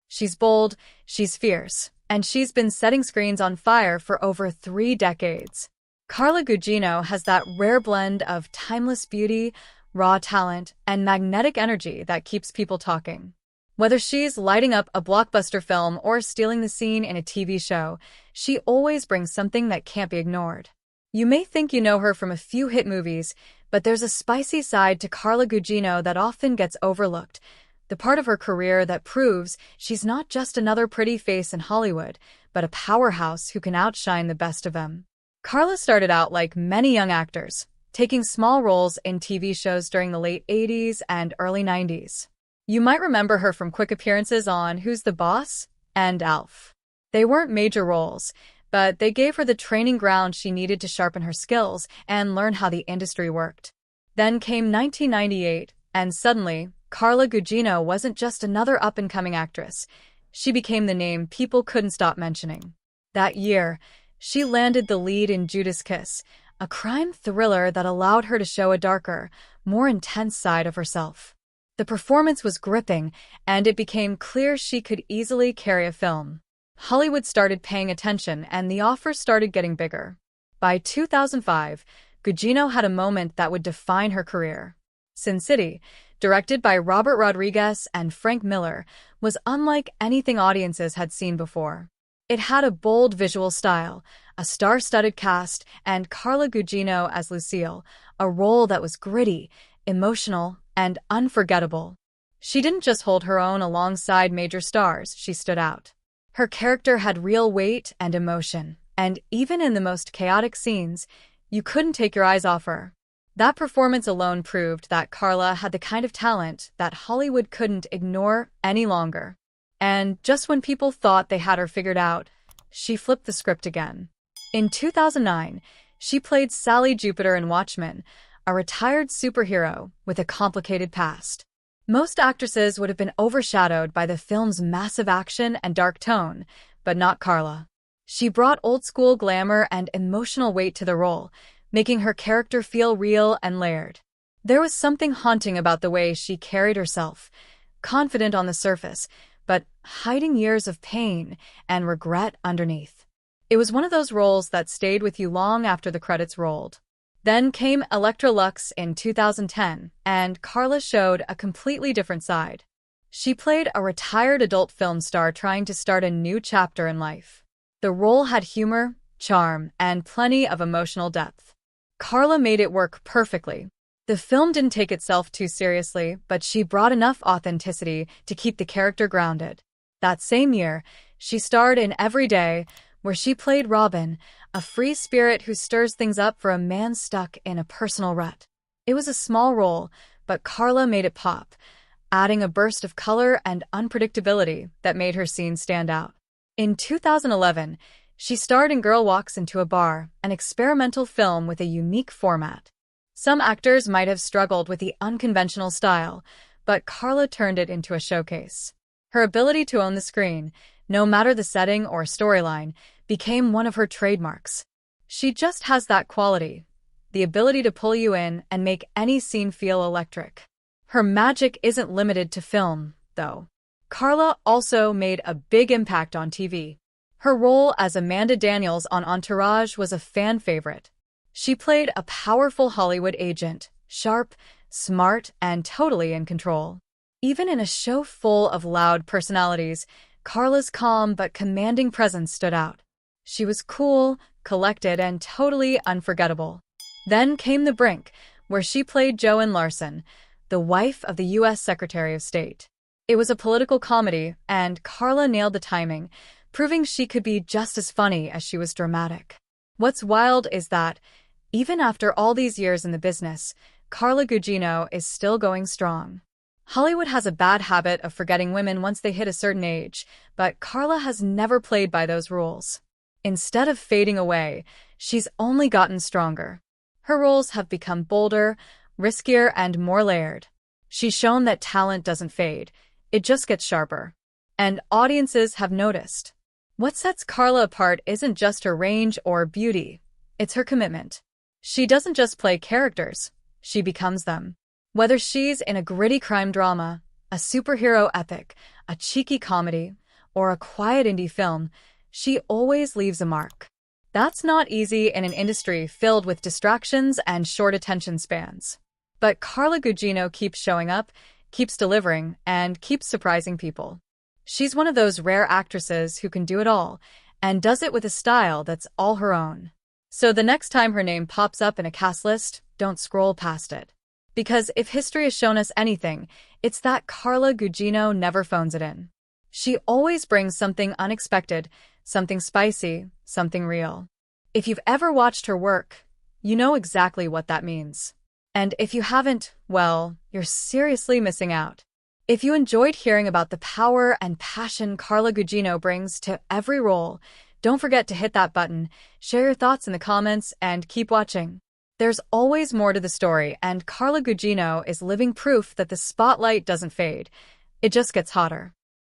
She's bold, she's fierce, and she's been setting screens on fire for over 3 decades. Carla Gugino has that rare blend of timeless beauty, raw talent, and magnetic energy that keeps people talking. Whether she's lighting up a blockbuster film or stealing the scene in a TV show, she always brings something that can't be ignored. You may think you know her from a few hit movies, but there's a spicy side to Carla Gugino that often gets overlooked. The part of her career that proves she's not just another pretty face in Hollywood, but a powerhouse who can outshine the best of them. Carla started out like many young actors, taking small roles in TV shows during the late 80s and early 90s. You might remember her from quick appearances on Who's the Boss? And Alf. They weren't major roles, but they gave her the training ground she needed to sharpen her skills and learn how the industry worked. Then came 1998, and suddenly, Carla Gugino wasn't just another up-and-coming actress. She became the name people couldn't stop mentioning. That year, she landed the lead in Judas Kiss, a crime thriller that allowed her to show a darker, more intense side of herself. The performance was gripping, and it became clear she could easily carry a film. Hollywood started paying attention, and the offers started getting bigger. By 2005, Gugino had a moment that would define her career. Sin City, directed by Robert Rodriguez and Frank Miller, was unlike anything audiences had seen before. It had a bold visual style, a star-studded cast, and Carla Gugino as Lucille, a role that was gritty, emotional, and unforgettable. She didn't just hold her own alongside major stars, she stood out. Her character had real weight and emotion, and even in the most chaotic scenes, you couldn't take your eyes off her. That performance alone proved that Carla had the kind of talent that Hollywood couldn't ignore any longer. And just when people thought they had her figured out, she flipped the script again. In 2009, she played Sally Jupiter in Watchmen, a retired superhero with a complicated past. Most actresses would have been overshadowed by the film's massive action and dark tone, but not Carla. She brought old-school glamour and emotional weight to the role, making her character feel real and layered. There was something haunting about the way she carried herself, confident on the surface, but hiding years of pain and regret underneath. It was one of those roles that stayed with you long after the credits rolled. Then came Elektra Luxx in 2010, and Carla showed a completely different side. She played a retired adult film star trying to start a new chapter in life. The role had humor, charm, and plenty of emotional depth. Carla made it work perfectly. The film didn't take itself too seriously, but she brought enough authenticity to keep the character grounded. That same year, she starred in Every Day, where she played Robin, a free spirit who stirs things up for a man stuck in a personal rut. It was a small role, but Carla made it pop, adding a burst of color and unpredictability that made her scene stand out. In 2011, she starred in Girl Walks Into a Bar, an experimental film with a unique format. Some actors might have struggled with the unconventional style, but Carla turned it into a showcase. Her ability to own the screen, no matter the setting or storyline, became one of her trademarks. She just has that quality, the ability to pull you in and make any scene feel electric. Her magic isn't limited to film, though. Carla also made a big impact on TV. Her role as Amanda Daniels on Entourage was a fan favorite. She played a powerful Hollywood agent, sharp, smart, and totally in control. Even in a show full of loud personalities, Carla's calm but commanding presence stood out. She was cool, collected, and totally unforgettable. Then came The Brink, where she played Joan Larson, the wife of the U.S. Secretary of State. It was a political comedy, and Carla nailed the timing, proving she could be just as funny as she was dramatic. What's wild is that, even after all these years in the business, Carla Gugino is still going strong. Hollywood has a bad habit of forgetting women once they hit a certain age, but Carla has never played by those rules. Instead of fading away, she's only gotten stronger. Her roles have become bolder, riskier, and more layered. She's shown that talent doesn't fade, it just gets sharper. And audiences have noticed. What sets Carla apart isn't just her range or beauty, it's her commitment. She doesn't just play characters, she becomes them. Whether she's in a gritty crime drama, a superhero epic, a cheeky comedy, or a quiet indie film, she always leaves a mark. That's not easy in an industry filled with distractions and short attention spans. But Carla Gugino keeps showing up, keeps delivering, and keeps surprising people. She's one of those rare actresses who can do it all, and does it with a style that's all her own. So the next time her name pops up in a cast list, don't scroll past it. Because if history has shown us anything, it's that Carla Gugino never phones it in. She always brings something unexpected, something spicy, something real. If you've ever watched her work, you know exactly what that means. And if you haven't, well, you're seriously missing out. If you enjoyed hearing about the power and passion Carla Gugino brings to every role, don't forget to hit that button, share your thoughts in the comments, and keep watching. There's always more to the story, and Carla Gugino is living proof that the spotlight doesn't fade. It just gets hotter.